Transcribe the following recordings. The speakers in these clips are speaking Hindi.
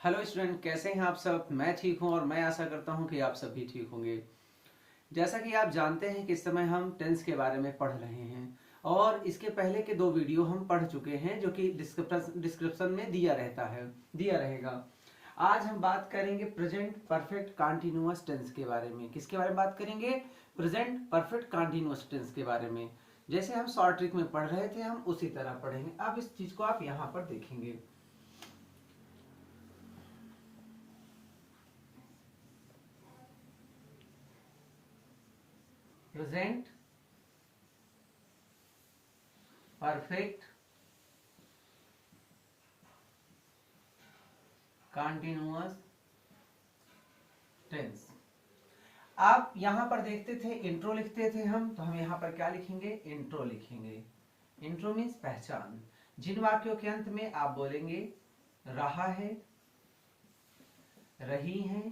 हेलो स्टूडेंट, कैसे हैं आप सब। मैं ठीक हूं और मैं आशा करता हूं कि आप सब भी ठीक होंगे। जैसा कि आप जानते हैं कि इस समय हम टेंस के बारे में पढ़ रहे हैं और इसके पहले के दो वीडियो हम पढ़ चुके हैं जो कि डिस्क्रिप्शन में दिया रहेगा। आज हम बात करेंगे प्रेजेंट परफेक्ट कंटीन्यूअस टेंस के बारे में। किसके बारे में बात करेंगे? प्रेजेंट परफेक्ट कंटीन्यूअस टेंस के बारे में। जैसे हम शॉर्ट ट्रिक में पढ़ रहे थे हम उसी तरह पढ़ेंगे। अब इस चीज को आप यहाँ पर देखेंगे। Present perfect continuous tense. आप यहां पर देखते थे इंट्रो लिखते थे हम, तो हम यहां पर क्या लिखेंगे? इंट्रो लिखेंगे। इंट्रो मीन्स पहचान। जिन वाक्यों के अंत में आप बोलेंगे रहा है, रही है,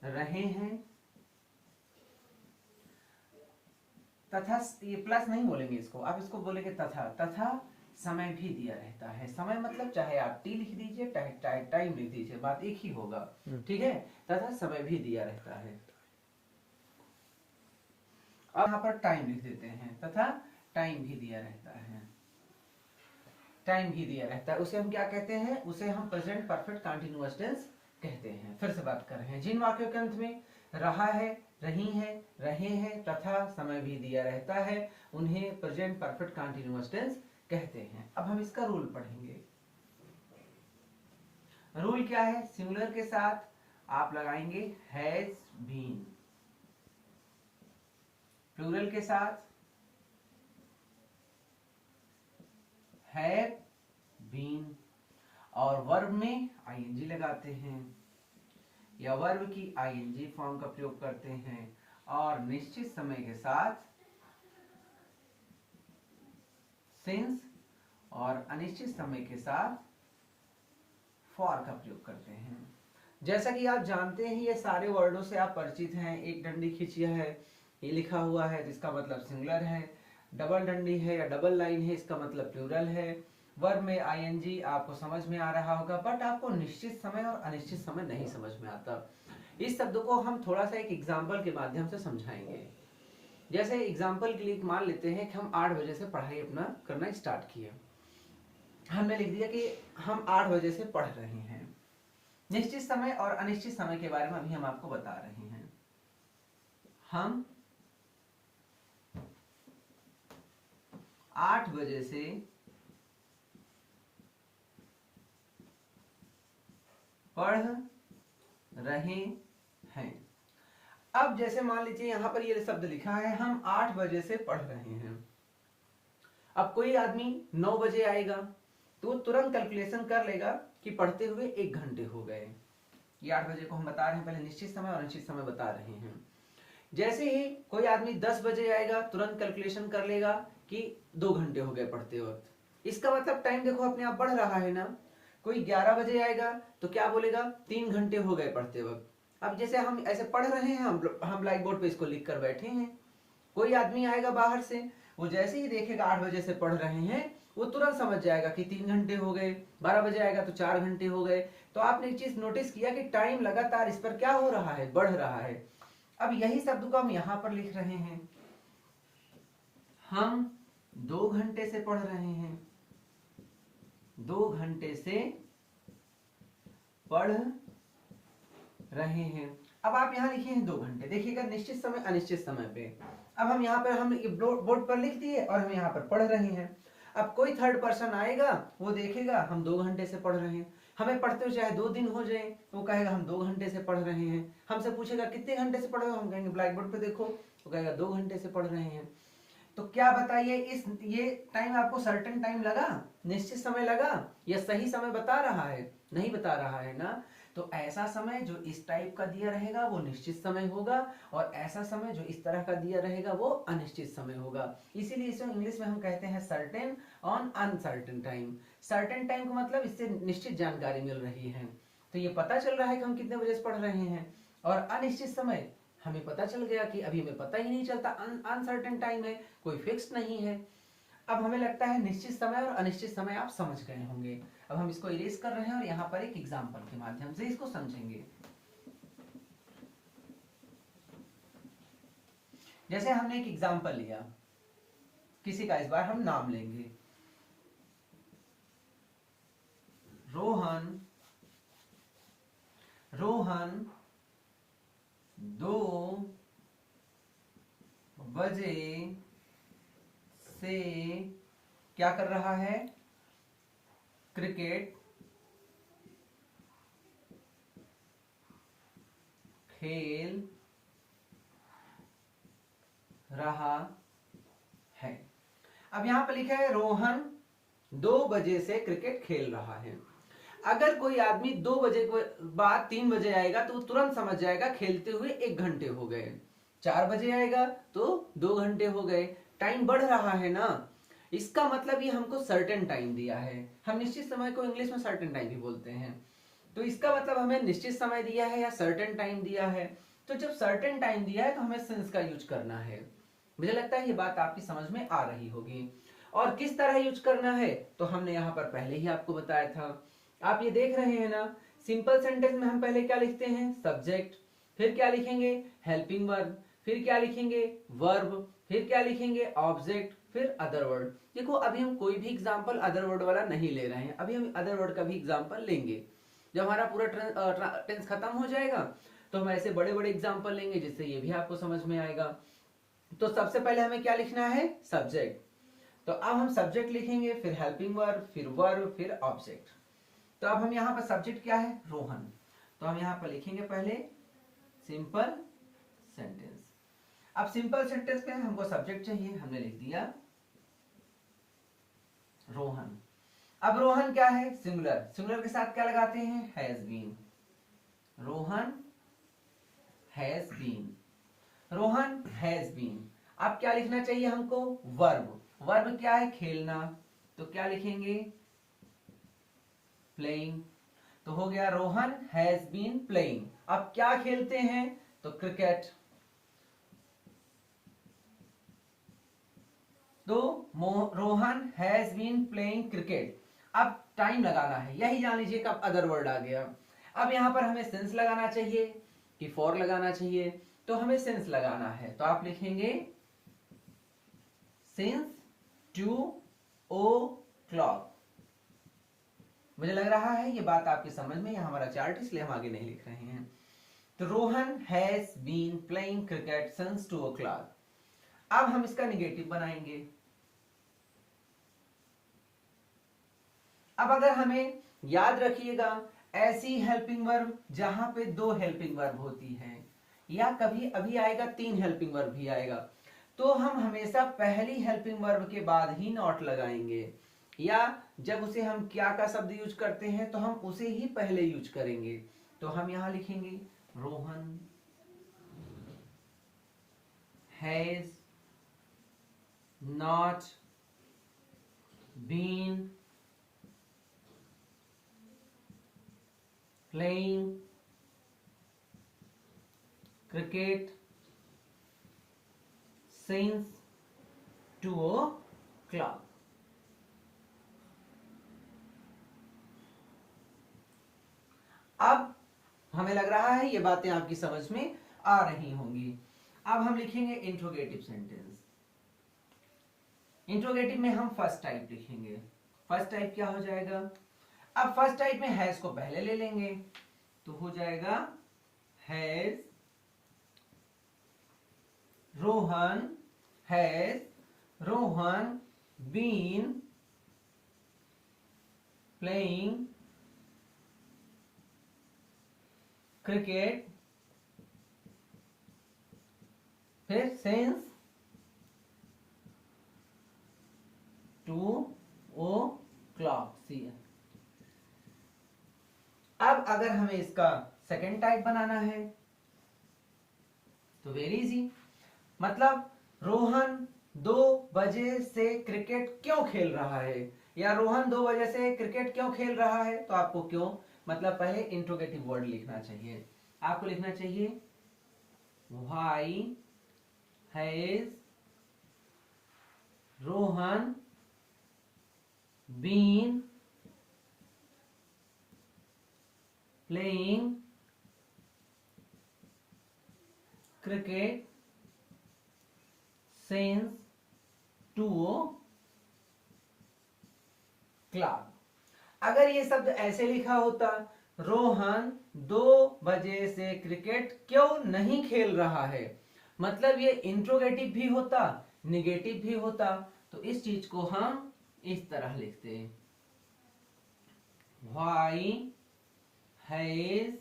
रहे हैं, तथा, ये प्लस नहीं बोलेंगे इसको, आप इसको बोलेंगे तथा समय भी दिया रहता है। समय मतलब चाहे आप टी लिख दीजिए, टाइम लिख दीजिए, बात एक ही होगा। ठीक है, तथा समय भी दिया रहता है। अब यहाँ पर टाइम लिख देते हैं, तथा टाइम भी दिया रहता है। टाइम भी दिया रहता है, उसे हम क्या कहते हैं? उसे हम प्रेजेंट परफेक्ट कंटीन्यूअस टेंस कहते हैं। फिर से बात कर रहे हैं। जिन वाक्यों के अंत में रहा है, रही है, रहे हैं तथा समय भी दिया रहता है उन्हें प्रेजेंट परफेक्ट कंटीन्यूअस टेंस कहते हैं। अब हम इसका रूल पढ़ेंगे। रूल क्या है? सिंगुलर के साथ आप लगाएंगे हैज बीन, प्लूरल के साथ हैव बीन, और वर्ब में आईएनजी लगाते हैं या वर्ब की आईएनजी फॉर्म का प्रयोग करते हैं, और निश्चित समय के साथ सिंस और अनिश्चित समय के साथ फॉर का प्रयोग करते हैं। जैसा कि आप जानते हैं ये सारे वर्डों से आप परिचित हैं। एक डंडी खींचिया है, ये लिखा हुआ है जिसका मतलब सिंगुलर है। डबल डंडी है या डबल लाइन है, इसका मतलब प्लूरल है। वर्ब में आईएनजी आपको समझ में आ रहा होगा, बट आपको निश्चित समय और अनिश्चित समय नहीं समझ में आता। इस शब्दों को हम थोड़ा सा एक एग्जाम्पल के माध्यम से समझाएंगे। जैसे एग्जाम्पल के लिए मान लेते हैं कि हम 8 बजे से पढ़ाई अपना करना स्टार्ट किया। हमने लिख दिया कि हम 8 बजे से पढ़ रहे हैं। निश्चित समय और अनिश्चित समय के बारे में अभी हम आपको बता रहे हैं। हम 8 बजे से पढ़ रहे हैं। अब जैसे मान लीजिए यहां पर ये शब्द लिखा है हम 8 बजे से पढ़ रहे हैं। अब कोई आदमी 9 बजे आएगा तो तुरंत कैलकुलेशन कर लेगा कि पढ़ते हुए 1 घंटे हो गए। ये 8 बजे को हम बता रहे हैं, पहले निश्चित समय और अनिश्चित समय बता रहे हैं। जैसे ही कोई आदमी 10 बजे आएगा तुरंत कैलकुलेशन कर लेगा कि 2 घंटे हो गए पढ़ते वक्त। इसका मतलब टाइम देखो अपने आप बढ़ रहा है ना। कोई 11 बजे आएगा तो क्या बोलेगा? 3 घंटे हो गए पढ़ते वक्त। अब जैसे हम ऐसे पढ़ रहे हैं, हम ब्लैक बोर्ड पे इसको लिख कर बैठे हैं। कोई आदमी आएगा बाहर से, वो जैसे ही देखेगा 8 बजे से पढ़ रहे हैं वो तुरंत समझ जाएगा कि 3 घंटे हो गए। 12 बजे आएगा तो 4 घंटे हो गए। तो आपने एक चीज नोटिस किया कि टाइम लगातार इस पर क्या हो रहा है? बढ़ रहा है। अब यही शब्द को हम यहां पर लिख रहे हैं। हम 2 घंटे से पढ़ रहे हैं। 2 घंटे से पढ़ रहे हैं। अब आप यहां लिखे हैं 2 घंटे, देखिएगा निश्चित समय अनिश्चित समय पे। अब हम यहाँ पर हम बोर्ड पर लिख दिए और हम यहाँ पर पढ़ रहे हैं। अब कोई थर्ड पर्सन आएगा, वो देखेगा हम 2 घंटे से पढ़ रहे हैं। हमें पढ़ते हुए चाहे 2 दिन हो जाए तो वो कहेगा हम 2 घंटे से पढ़ रहे हैं। हमसे पूछेगा कितने घंटे से पढ़ रहे हो, हम कहेंगे ब्लैक बोर्ड पे देखो, वो कहेगा 2 घंटे से पढ़ रहे हैं। तो क्या बताइए, ये टाइम आपको सर्टेन टाइम लगा, निश्चित समय लगा, या सही समय बता रहा है? नहीं बता रहा है ना। तो ऐसा समय जो इस टाइप का दिया रहेगा वो निश्चित समय होगा, और ऐसा समय जो इस तरह का दिया रहेगा वो अनिश्चित समय होगा। इसीलिए इसे इंग्लिश में हम कहते हैं certain on uncertain time. Certain time का मतलब इससे निश्चित जानकारी मिल रही है, तो ये पता चल रहा है कि हम कितने बजे से पढ़ रहे हैं। और अनिश्चित समय हमें पता चल गया कि अभी हमें पता ही नहीं चलता, अनसर्टेन टाइम है, कोई फिक्स नहीं है। अब हमें लगता है निश्चित समय और अनिश्चित समय आप समझ गए होंगे। अब हम इसको इरेज कर रहे हैं और यहाँ पर एक एग्जाम्पल के माध्यम से इसको समझेंगे। जैसे हमने एक एग्जाम्पल लिया, किसी का इस बार हम नाम लेंगे, रोहन 2 बजे से क्या कर रहा है, क्रिकेट खेल रहा है। अब यहां पर लिखा है रोहन 2 बजे से क्रिकेट खेल रहा है। अगर कोई आदमी 2 बजे के बाद 3 बजे आएगा तो वो तुरंत समझ जाएगा खेलते हुए 1 घंटे हो गए। 4 बजे आएगा तो 2 घंटे हो गए, टाइम बढ़ रहा है ना। इसका मतलब ये हमको सर्टेन टाइम दिया है। हम निश्चित समय को इंग्लिश में सर्टेन टाइम भी बोलते हैं। तो इसका मतलब हमें निश्चित समय दिया है या सर्टेन टाइम दिया है। तो जब सर्टेन टाइम दिया है तो हमें सिंस का यूज करना है। मुझे लगता है ये बात आपकी समझ में आ रही होगी। और किस तरह यूज करना है तो हमने यहाँ पर पहले ही आपको बताया था। आप ये देख रहे हैं ना, सिंपल सेंटेंस में हम पहले क्या लिखते हैं, सब्जेक्ट, फिर क्या लिखेंगे, हेल्पिंग वर्ब, फिर क्या लिखेंगे, वर्ब, फिर क्या लिखेंगे, ऑब्जेक्ट, फिर अदर वर्ड। देखो अभी हम कोई भी एग्जांपल अदर वर्ड वाला नहीं ले रहे हैं, अभी हम अदर वर्ड का भी एग्जांपल लेंगे। जब हमारा पूरा टेंस खत्म हो जाएगा तो हम ऐसे बड़े बड़े एग्जांपल लेंगे जिससे ये भी आपको समझ में आएगा। तो सबसे पहले हमें क्या लिखना है, सब्जेक्ट। तो अब हम सब्जेक्ट लिखेंगे, फिर हेल्पिंग वर्ब, फिर वर्ब, फिर ऑब्जेक्ट। तो अब हम यहाँ पर सब्जेक्ट क्या है, रोहन। तो हम यहाँ पर लिखेंगे पहले सिंपल सेंटेंस। अब सिंपल सेंटेंस में हमको सब्जेक्ट चाहिए, हमने लिख दिया रोहन। अब रोहन क्या है, सिंगुलर, सिंगुलर के साथ क्या लगाते हैं, has been. Rohan has been, Rohan has been. अब क्या लिखना चाहिए हमको, वर्ब। वर्ब क्या है, खेलना, तो क्या लिखेंगे, प्लेइंग। तो हो गया रोहन हैज बीन प्लेइंग। अब क्या खेलते हैं, तो क्रिकेट। तो Rohan has been playing cricket. अब टाइम लगाना है, यही जान लीजिए कब अदर वर्ड आ गया। अब यहां पर हमें सेंस लगाना चाहिए कि फॉर लगाना चाहिए, तो हमें सेंस लगाना है। तो आप लिखेंगे सिंस 2 o'clock। मुझे लग रहा है ये बात आपकी समझ में, यह हमारा चार्ट इसलिए हम आगे नहीं लिख रहे हैं। तो Rohan has been playing cricket since 2 o'clock। अब हम इसका निगेटिव बनाएंगे। अब अगर हमें याद रखिएगा, ऐसी हेल्पिंग वर्ब जहां पे 2 हेल्पिंग वर्ब होती है, या कभी अभी आएगा 3 हेल्पिंग वर्ब भी आएगा, तो हम हमेशा पहली हेल्पिंग वर्ब के बाद ही नॉट लगाएंगे। या जब उसे हम क्या का शब्द यूज करते हैं तो हम उसे ही पहले यूज करेंगे। तो हम यहां लिखेंगे Rohan has not been playing cricket since 2 o'clock। अब हमें लग रहा है ये बातें आपकी समझ में आ रही होंगी। अब हम लिखेंगे इंट्रोगेटिव सेंटेंस। इंट्रोगेटिव में हम फर्स्ट टाइप लिखेंगे। फर्स्ट टाइप क्या हो जाएगा, अब फर्स्ट टाइप में हैज को पहले ले लेंगे, तो हो जाएगा has Rohan been playing cricket फिर सिंस 2 o'clock। अब अगर हमें इसका सेकेंड टाइप बनाना है तो वेरी इजी, मतलब रोहन 2 बजे से क्रिकेट क्यों खेल रहा है, या रोहन 2 बजे से क्रिकेट क्यों खेल रहा है। तो आपको क्यों मतलब पहले इंट्रोगेटिव वर्ड लिखना चाहिए। आपको लिखना चाहिए why has Rohan been playing cricket since 2 o'clock। अगर ये शब्द ऐसे लिखा होता, रोहन 2 बजे से क्रिकेट क्यों नहीं खेल रहा है, मतलब ये इंट्रोगेटिव भी होता, निगेटिव भी होता। तो इस चीज को हम इस तरह लिखते हैं, व्हाई हैज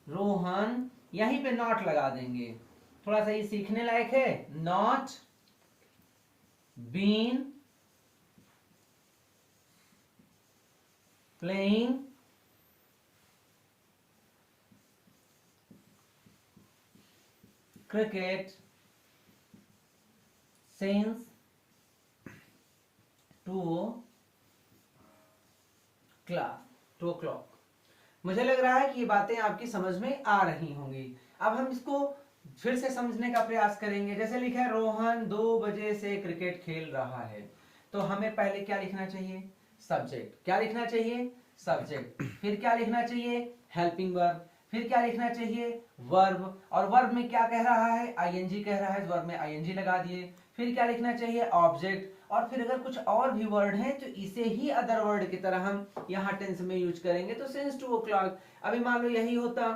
रोहन, यहीं पे नॉट लगा देंगे, थोड़ा सा ये सीखने लायक है। Not been playing cricket since 2 o'clock। मुझे लग रहा है कि ये बातें आपकी समझ में आ रही होंगी। अब हम इसको फिर से समझने का प्रयास करेंगे। जैसे लिखा है रोहन 2 बजे से क्रिकेट खेल रहा है, तो हमें पहले क्या लिखना चाहिए, सब्जेक्ट। क्या लिखना चाहिए, सब्जेक्ट। फिर क्या लिखना चाहिए, हेल्पिंग वर्ब। फिर क्या लिखना चाहिए, वर्ब। और वर्ब में क्या कह रहा है, आईएनजी कह रहा है, वर्ब में आईएनजी लगा दिए। फिर क्या लिखना चाहिए, ऑब्जेक्ट। और फिर अगर कुछ और भी वर्ड हैं तो इसे ही अदर वर्ड की तरह हम यहाँ टेंस में यूज करेंगे। तो सिंस 2 o'clock, अभी मान लो यही होता,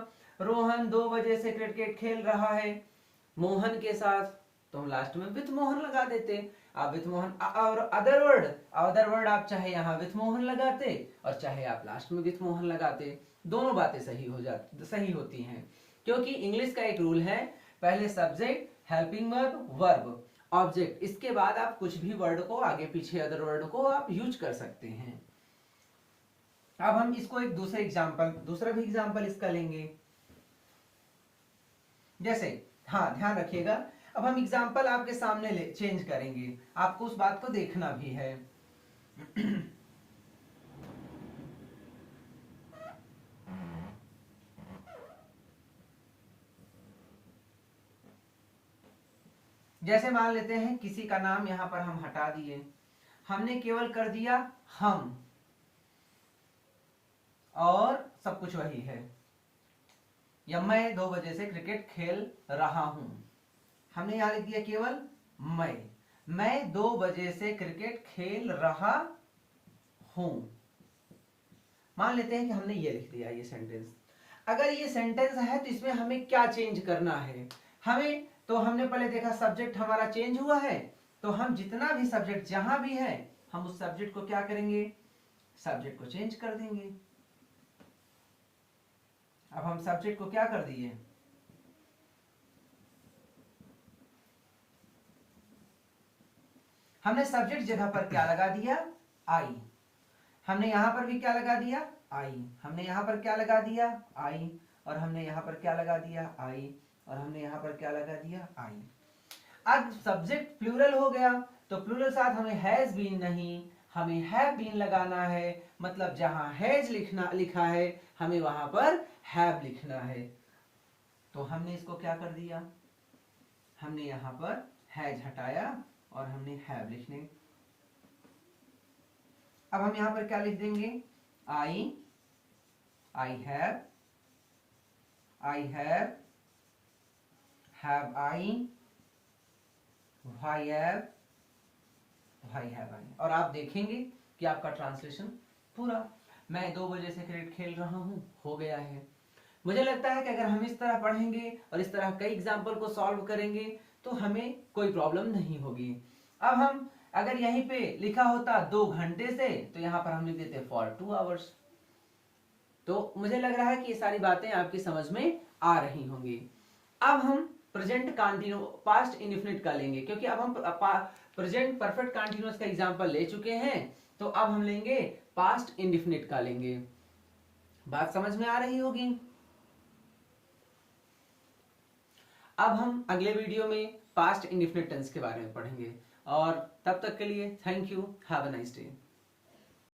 रोहन 2 बजे से क्रिकेट खेल रहा है मोहन के साथ, तो हम लास्ट में विथ मोहन लगा देते। आप विथ मोहन और अदर वर्ड आप चाहे यहाँ विथ मोहन लगाते और चाहे आप लास्ट में विथ मोहन लगाते, दोनों बातें सही होती हैं। क्योंकि इंग्लिश का एक रूल है, पहले subject, helping verb, verb, object, इसके बाद आप कुछ भी वर्ड को आगे पीछे अदर वर्ड को आप यूज कर सकते हैं। अब हम इसको एक दूसरा भी एग्जांपल इसका लेंगे। जैसे, हाँ ध्यान रखिएगा, अब हम एग्जांपल आपके सामने चेंज करेंगे, आपको उस बात को देखना भी है। जैसे मान लेते हैं किसी का नाम यहां पर हम हटा दिए, हमने केवल कर दिया हम, और सब कुछ वही है, या मैं 2 बजे से क्रिकेट खेल रहा हूं, हमने यहां लिख दिया केवल मैं 2 बजे से क्रिकेट खेल रहा हूं। मान लेते हैं कि हमने ये लिख दिया ये सेंटेंस। अगर ये सेंटेंस है तो इसमें हमें क्या चेंज करना है, तो हमने पहले देखा सब्जेक्ट हमारा चेंज हुआ है, तो हम जितना भी सब्जेक्ट जहां भी है हम उस सब्जेक्ट को क्या करेंगे, सब्जेक्ट को चेंज कर देंगे। अब हम सब्जेक्ट को क्या कर दिए, हमने सब्जेक्ट जगह पर क्या लगा दिया, आई। हमने यहां पर भी क्या लगा दिया, आई। हमने यहां पर क्या लगा दिया, आई। और हमने यहां पर क्या लगा दिया, आई। और हमने यहां पर क्या लगा दिया, आई। अब सब्जेक्ट प्लूरल हो गया, तो प्लूरल साथ हमें हैज बीन नहीं, हमें हैव बीन लगाना है। मतलब जहां हैज लिखा है हमें वहां पर हैव लिखना है। तो हमने इसको क्या कर दिया, हमने यहां पर हैज हटाया और हमने हैव लिखने। अब हम यहां पर क्या लिख देंगे, आई हैव आई, आई। और आप देखेंगे कि आपका ट्रांसलेशन पूरा, मैं 2 बजे से क्रिकेट खेल रहा हूं, हो गया है। मुझे लगता है कि अगर हम इस तरह पढ़ेंगे और इस तरह कई एग्जाम्पल को सॉल्व करेंगे तो हमें कोई प्रॉब्लम नहीं होगी। अब हम अगर यहीं पे लिखा होता 2 घंटे से, तो यहां पर हम लिख देते फॉर 2 hours। तो मुझे लग रहा है कि ये सारी बातें आपकी समझ में आ रही होंगी। अब हम प्रेजेंट कंटिन्यूअस पास्ट इंडेफिनिट का लेंगे, क्योंकि अब हम प्रेजेंट परफेक्ट कंटिन्यूअस का एग्जांपल ले चुके हैं, तो अब हम लेंगे पास्ट इंडेफिनिट का लेंगे। बात समझ में आ रही होगी। अब हम अगले वीडियो में पास्ट इंडेफिनिट टेंस के बारे में पढ़ेंगे, और तब तक के लिए thank you, have a nice day.